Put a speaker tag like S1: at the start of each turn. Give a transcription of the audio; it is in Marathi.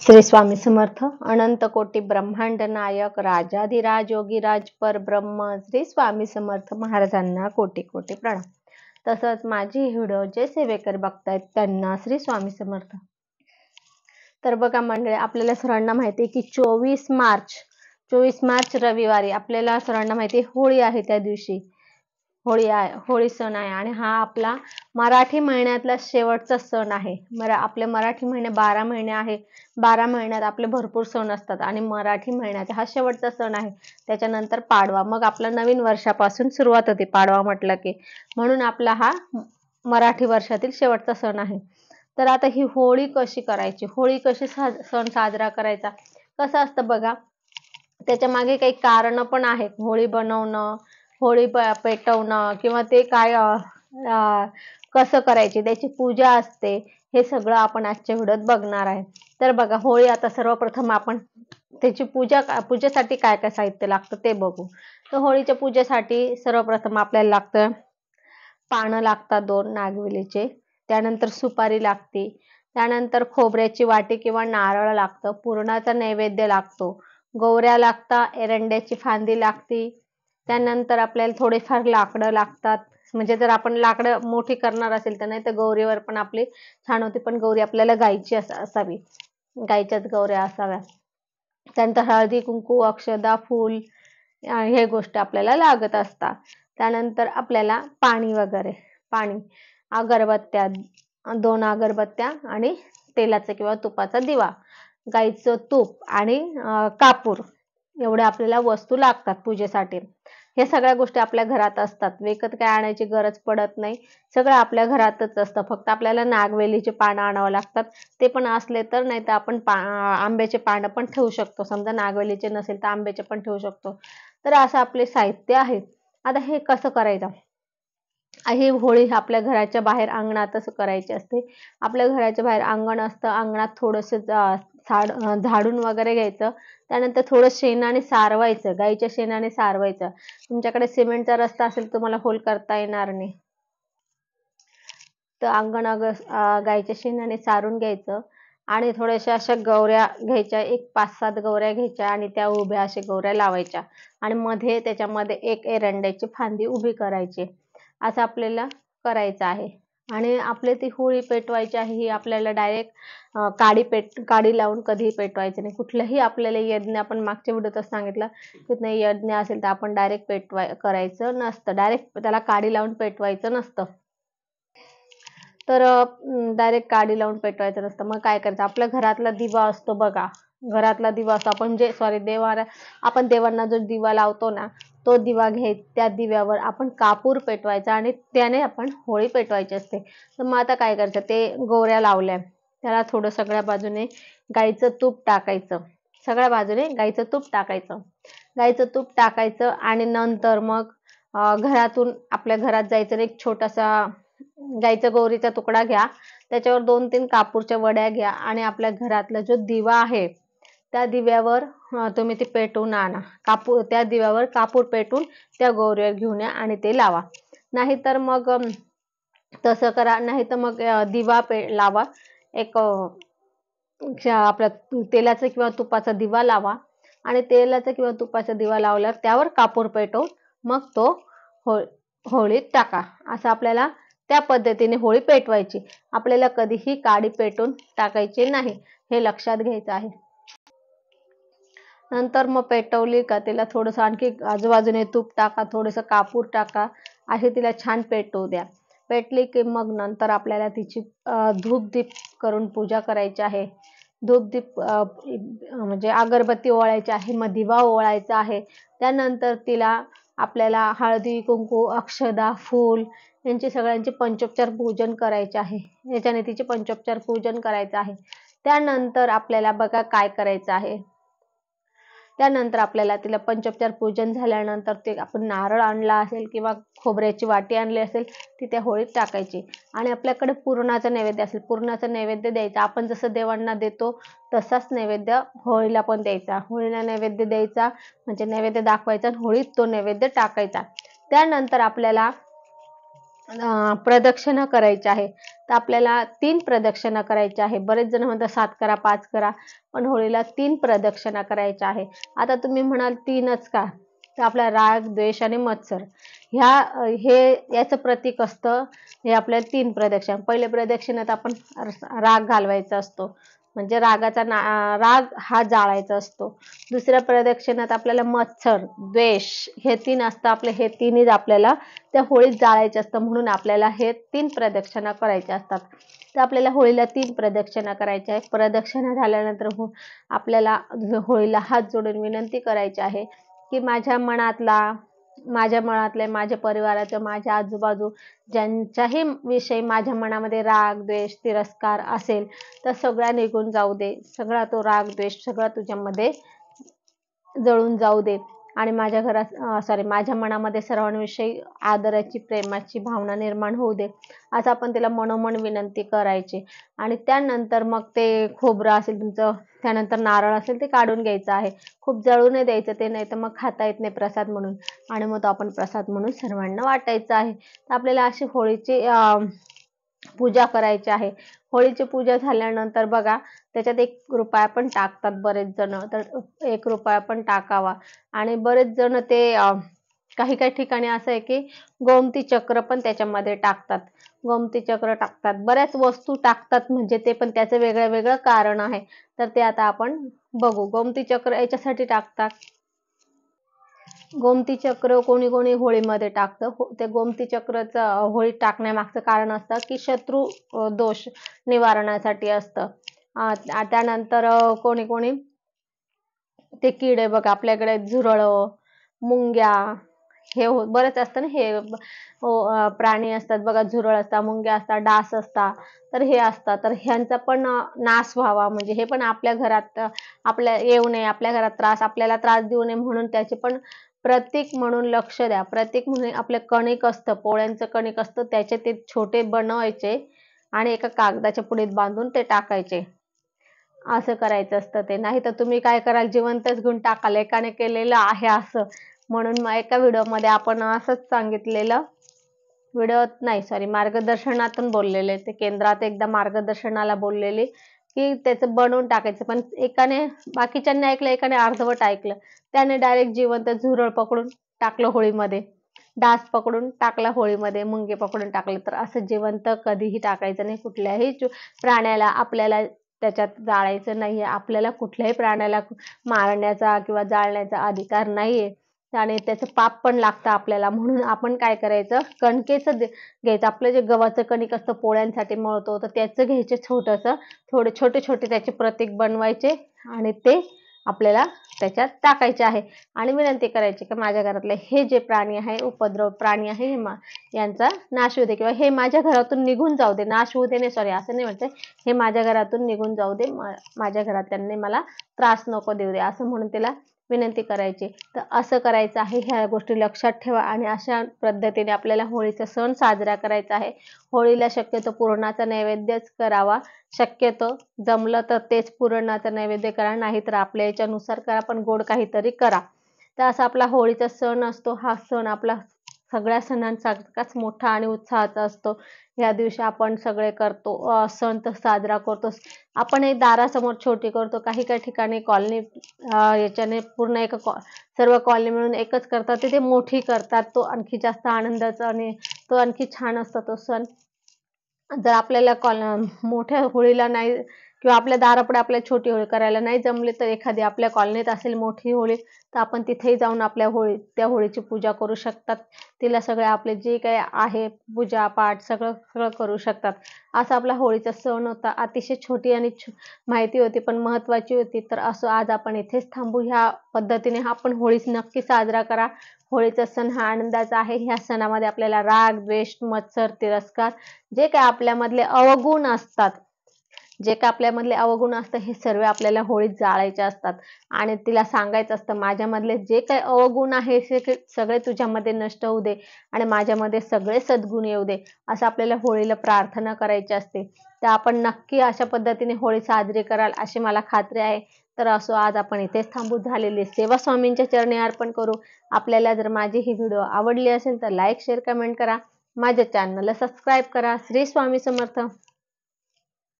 S1: श्री स्वामी समर्थ. अनंत कोटी ब्रह्मांड नायक राजाधिराज योगीराज परब्रह्म श्री स्वामी समर्थ महाराजांना कोटी कोटी प्रणाम. तसंच माझी व्हिडिओ जे सेवेकर बघतायत त्यांना श्री स्वामी समर्थ. तर बघा मंडळी, आपल्याला सर्वांना माहिती आहे की 24 मार्च रविवारी आपल्याला सर्वांना माहिती आहे होळी आहे. त्या दिवशी होळी सण आहे आणि हा आपला मराठी महिन्यातला शेवटचा सण आहे. आपले मराठी महिने 12 महिने आहे. 12 महिन्यात आपले भरपूर सण असतात आणि मराठी महिन्यात हा शेवटचा सण आहे. त्याच्यानंतर पाडवा, मग आपला नवीन वर्षापासून सुरुवात होते पाडवा म्हटलं की, म्हणून आपला हा मराठी वर्षातील शेवटचा सण आहे. तर आता ही होळी कशी करायची, होळी कशी सण साजरा करायचा, कसं असतं बघा, त्याच्या मागे काही कारण पण आहेत. होळी बनवणं, होळी पेटवणं किंवा ते काय कसं करायची, त्याची पूजा असते, हे सगळं आपण आजच्या व्हिडिओत बघणार आहे. तर बघा, होळी आता सर्वप्रथम आपण त्याची पूजेसाठी काय काय साहित्य लागतं ते बघू. तर होळीच्या पूजेसाठी सर्वप्रथम आपल्याला लागतं पानं लागतात 2 नागवेलीचे, त्यानंतर सुपारी लागते, त्यानंतर खोबऱ्याची वाटी किंवा नारळ लागतं, पुरणाचा नैवेद्य लागतो, गौऱ्या लागतात, एरंड्याची फांदी लागती, त्यानंतर आपल्याला थोडेफार लाकडं लागतात. म्हणजे जर आपण लाकडं मोठी करणार असेल तर, नाही तर गौरीवर पण आपली छान होती, पण गौरी आपल्याला गायची असावी, गायच्याच गौऱ्या असाव्या. त्यानंतर हळदी कुंकू, अक्षदा, फूल हे गोष्टी आपल्याला लागत असतात. त्यानंतर आपल्याला पाणी, अगरबत्त्या, 2 अगरबत्त्या आणि तेलाचा किंवा तुपाचा दिवा, गाईचं तूप आणि कापूर, एवढ्या आपल्याला वस्तू लागतात पूजेसाठी. हे सगळ्या गोष्टी आपल्या घरात असतात, विकत काय आणायची गरज पडत नाही, सगळं आपल्या घरातच असतं. फक्त आपल्याला नागवेलीचे पानं आणावं लागतात, ते पण असले तर, नाही तर आपण आंब्याचे पानं पण ठेवू शकतो. समजा नागवेलीचे नसेल तर आंब्याचे पण ठेवू शकतो. तर असं आपले साहित्य आहे. आता हे कसं करायचं, ही होळी आपल्या घराच्या बाहेर अंगणातच करायची असते. आपल्या घराच्या बाहेर अंगण असतं, अंगणात थोडंसं झाडून वगैरे घ्यायचं, त्यानंतर थोडं शेणाने सारवायचं, गाईच्या शेणाने सारवायचं. तुमच्याकडे सिमेंटचा रस्ता असेल तुम्हाला होल करता येणार नाही, तर अंगण गाईच्या शेणाने सारून घ्यायचं आणि थोड्याशा अशा गौऱ्या घ्यायच्या, एक 5-7 गौऱ्या घ्यायच्या आणि त्या उभ्या अशा गौऱ्या लावायच्या आणि त्याच्यामध्ये एक एरंड्याची फांदी उभी करायची. असं आपल्याला करायचं आहे. आणि आपले ती होळी पेटवायची आहे, ही आपल्याला डायरेक्ट काडी लावून कधीही पेटवायचं नाही. कुठलंही आपल्याला यज्ञ, आपण मागच्या व्हिडिओतच सांगितलं, कुठलाही यज्ञ असेल तर आपण डायरेक्ट करायचं नसतं, डायरेक्ट त्याला काडी लावून पेटवायचं नसतं. तर डायरेक्ट काडी लावून पेटवायचं नसतं. मग काय करायचं, आपल्या घरातला दिवा असतो बघा, घरातला दिवा असतो, आपण देवांना जो दिवा लावतो ना, तो दिवा घ्यायचा, त्या दिव्यावर आपण कापूर पेटवायचा आणि त्याने आपण होळी पेटवायची असते. तर मग आता काय करायचं, ते गौऱ्या लावल्या, त्याला थोडं सगळ्या बाजूने गाईचं तूप टाकायचं, गाईचं तूप टाकायचं आणि नंतर मग आपल्या घरात जायचं, एक छोटासा गाईचा गौरीचा तुकडा घ्या, त्याच्यावर 2-3 कापूरच्या वड्या घ्या आणि आपल्या घरातला जो दिवा आहे त्या दिव्यावर तुम्ही ते पेटवून आणा. त्या दिव्यावर कापूर पेटून त्या गौरीवर घेऊन या आणि ते लावा. नाहीतर मग तसं करा, नाहीतर मग दिवा लावा, एक आपला तेलाचा किंवा तुपाचा दिवा लावा आणि तेलाचा किंवा तुपाचा दिवा लावल्यावर त्यावर कापूर पेटवून मग तो होळीत टाका. असं आपल्याला त्या पद्धतीने होळी पेटवायची. आपल्याला कधीही काडी पेटून टाकायची नाही, हे लक्षात घ्यायचं आहे. नंतर मग पेटवली का तिला थोडंसं आणखी आजूबाजूने तूप टाका, थोडंसं कापूर टाका, अशी तिला छान पेटवू द्या. पेटली की मग नंतर आपल्याला तिची धूपदीप करून पूजा करायची आहे. धूपदीप म्हणजे अगरबत्ती ओवाळायची आहे, मग दिवा ओवाळायचा आहे. त्यानंतर तिला आपल्याला हळदी कुंकू, अक्षदा, फूल यांची सगळ्यांची पंचोपचार पूजन करायचे आहे. याच्याने तिचे पंचोपचार पूजन करायचं आहे. त्यानंतर आपल्याला बघा काय करायचं आहे, त्यानंतर आपल्याला तिला पंचोपचार पूजन झाल्यानंतर ते आपण नारळ आणला असेल किंवा खोबऱ्याची वाटी आणली असेल ती त्या होळीत टाकायची आणि आपल्याकडे पुरणाचा नैवेद्य असेल, पुरणाचा नैवेद्य द्यायचा. आपण जसं देवांना देतो तसाच नैवेद्य होळीला पण द्यायचा. होळीला नैवेद्य द्यायचा म्हणजे नैवेद्य दाखवायचा आणि होळीत तो नैवेद्य टाकायचा. त्यानंतर आपल्याला प्रदक्षिणा करायची आहे. तर आपल्याला 3 प्रदक्षिणा करायच्या आहे. बरेच जण म्हणतात 7 करा, 5 करा, पण होळीला 3 प्रदक्षिणा करायच्या आहे. आता तुम्ही म्हणाल 3च का? तर आपला राग, द्वेष आणि मत्सर हे याचं प्रतीक असतं. हे आपल्याला 3 प्रदक्षिणा. पहिल्या प्रदक्षिणेत आपण राग घालवायचा असतो, म्हणजे राग हा जाळायचा असतो. दुसऱ्या प्रदक्षिणात आपल्याला मत्सर, द्वेष हे 3 असतं. हे 3 आपल्याला त्या होळीत जाळायचे असतं, म्हणून आपल्याला हे 3 प्रदक्षिणा करायच्या असतात. तर आपल्याला होळीला 3 प्रदक्षिणा करायच्या आहे. प्रदक्षिणा झाल्यानंतर आपल्याला होळीला हात जोडून विनंती करायची आहे की माझ्या मनातले, माझ्या परिवाराचं, माझ्या आजूबाजू ज्यांच्याही विषयी माझ्या मनामध्ये राग, द्वेष, तिरस्कार असेल तर सगळा निघून जाऊ दे. सगळा तो राग, द्वेष सगळा तुझ्यामध्ये जळून जाऊ दे आणि माझ्या मनामध्ये सर्वांविषयी आदराची, प्रेमाची भावना निर्माण होऊ दे, असं आपण तिला मनोमन विनंती करायची. आणि त्यानंतर मग ते खोबरं असेल तुमचं, त्यानंतर नारळ असेल ते काढून घ्यायचं आहे. खूप जळू नाही द्यायचं ते, नाही तर मग खाता येत नाही प्रसाद म्हणून, आणि मग तो आपण प्रसाद म्हणून सर्वांना वाटायचा आहे. तर आपल्याला अशी होळीची पूजा करायची आहे. होळीची पूजा झाल्यानंतर बघा त्याच्यात 1 रुपया पण टाकतात बरेच जण, तर 1 रुपया पण टाकावा. आणि बरेच जण ते काही काही ठिकाणी असं आहे की गोमती चक्र पण त्याच्यामध्ये टाकतात. गोमती चक्र टाकतात, बऱ्याच वस्तू टाकतात, म्हणजे ते पण त्याचं वेगळं वेगळं कारण आहे. तर ते आता आपण बघू. गोमती चक्र याच्यासाठी टाकतात. गोमती चक्र कोणी कोणी होळीमध्ये टाकतं. ते गोमती चक्रचं होळीत टाकण्यामागचं कारण असतं की शत्रू दोष निवारणासाठी असतं. त्यानंतर कोणी कोणी ते किडे बघा, आपल्याकडे झुरळं, मुंग्या हे बरेच असतं ना, हे प्राणी असतात बघा, झुरळ असतात, मुंग्या असतात, डास असतात, तर हे असतात. तर ह्यांचा पण नाश व्हावा, म्हणजे हे पण आपल्या घरात येऊ नये, आपल्या घरात आपल्याला त्रास देऊ नये, म्हणून त्याचे पण प्रतीक म्हणून लक्ष द्या. प्रतीक म्हणून आपलं कणिक असतं, पोळ्यांचं कणिक असतं, त्याचे ते छोटे बनवायचे आणि एका कागदाच्या पुडीत बांधून ते टाकायचे. असं करायचं असतं ते. नाही तर तुम्ही काय कराल, जिवंतच घेऊन टाकाल. एकाने केलेलं आहे असं, म्हणून एका व्हिडिओमध्ये आपण असंच सांगितलेलं, व्हिडिओत नाही सॉरी मार्गदर्शनातून बोललेले, ते केंद्रात एकदा मार्गदर्शनाला बोललेली की त्याचं बनवून टाकायचं. पण एकाने, बाकीच्यांनी ऐकलं, एकाने अर्धवट ऐकलं, त्याने डायरेक्ट जिवंत झुरळ पकडून टाकलं होळीमध्ये, डास पकडून टाकला होळीमध्ये, मुंगे पकडून टाकले. तर असं जिवंत कधीही टाकायचं नाही. कुठल्याही प्राण्याला आपल्याला त्याच्यात जाळायचं नाहीये. आपल्याला कुठल्याही प्राण्याला मारण्याचा किंवा जाळण्याचा अधिकार नाहीये, आणि त्याचं पाप पण लागतं आपल्याला. म्हणून आपण काय करायचं, कणकेचं घ्यायचं. आपलं जे गव्हाचं कणिक असतं पोळ्यांसाठी मळतो, तर त्याचं घ्यायचं छोटंसं, थोडे छोटे छोटे त्याचे प्रतीक बनवायचे आणि ते आपल्याला त्याच्यात टाकायचे आहे. आणि विनंती करायची की माझ्या घरातले हे जे प्राणी आहे, उपद्रव प्राणी आहे, यांचा नाश होऊ दे, किंवा हे माझ्या घरातून निघून जाऊ दे. नाश होऊ दे नाही, सॉरी असं नाही म्हणते, हे माझ्या घरातून निघून जाऊ दे, माझ्या घरातल्यांनी मला त्रास नको देऊ दे, असं म्हणून त्याला विनंती करायची. तर असं करायचं आहे. ह्या गोष्टी लक्षात ठेवा आणि अशा पद्धतीने आपल्याला होळीचा सण साजरा करायचा आहे. होळीला शक्यतो पुरणाचा नैवेद्यच करावा. शक्यतो जमलं तर तेच पुरणाचा नैवेद्य करा, नाहीतर आपल्या याच्यानुसार करा, पण गोड काहीतरी करा. तर असा आपला होळीचा सण असतो. हा सण आपला सगळ्या सणांसारखाच मोठा आणि उत्साहाचा असतो. या दिवशी आपण सगळे करतो, सण तर साजरा करतो. आपण एक दारासमोर छोटी करतो, काही काही ठिकाणी कॉलनी याच्याने पूर्ण सर्व कॉलनी मिळून एकच करतात, ते मोठी करतात. तो आणखी जास्त आनंदाचा आणि तो आणखी छान असतो तो सण. जर आपल्याला मोठ्या होळीला नाही, किंवा आपल्या दारापुढे आपल्या छोटी होळी करायला नाही जमली, तर एखादी आपल्या कॉलनीत असेल मोठी होळी, तर आपण तिथेही जाऊन त्या होळीची पूजा करू शकतात. तिला सगळे आपले जे काही आहे पूजा पाठ सगळं करू शकतात. असा आपला होळीचा सण होता. अतिशय छोटी आणि माहिती होती, पण महत्वाची होती. तर असं आज आपण इथेच थांबू. ह्या पद्धतीने आपण होळी नक्की साजरा करा. होळीचा सण हा आनंदाचा आहे. ह्या सणामध्ये आपल्याला राग, द्वेष, मत्सर, तिरस्कार, जे काय आपल्यामधले अवगुण असतात, हे सर्व आपल्याला होळीत जाळायचे असतात. आणि तिला सांगायचं असतं, माझ्यामधले जे काही अवगुण आहे सगळे तुझ्यामध्ये नष्ट होऊ दे आणि माझ्यामध्ये सगळे सद्गुण येऊ दे, असं आपल्याला होळीला प्रार्थना करायची असते. तर आपण नक्की अशा पद्धतीने होळी साजरी कराल अशी मला खात्री आहे. तर असो आज आपण इथेच थांबू. झालेली सेवा स्वामींच्या चरणी अर्पण करू. आपल्याला जर माझी ही व्हिडिओ आवडली असेल तर लाईक, शेअर, कमेंट करा. माझ्या चॅनलला सबस्क्राईब करा. श्री स्वामी समर्थ.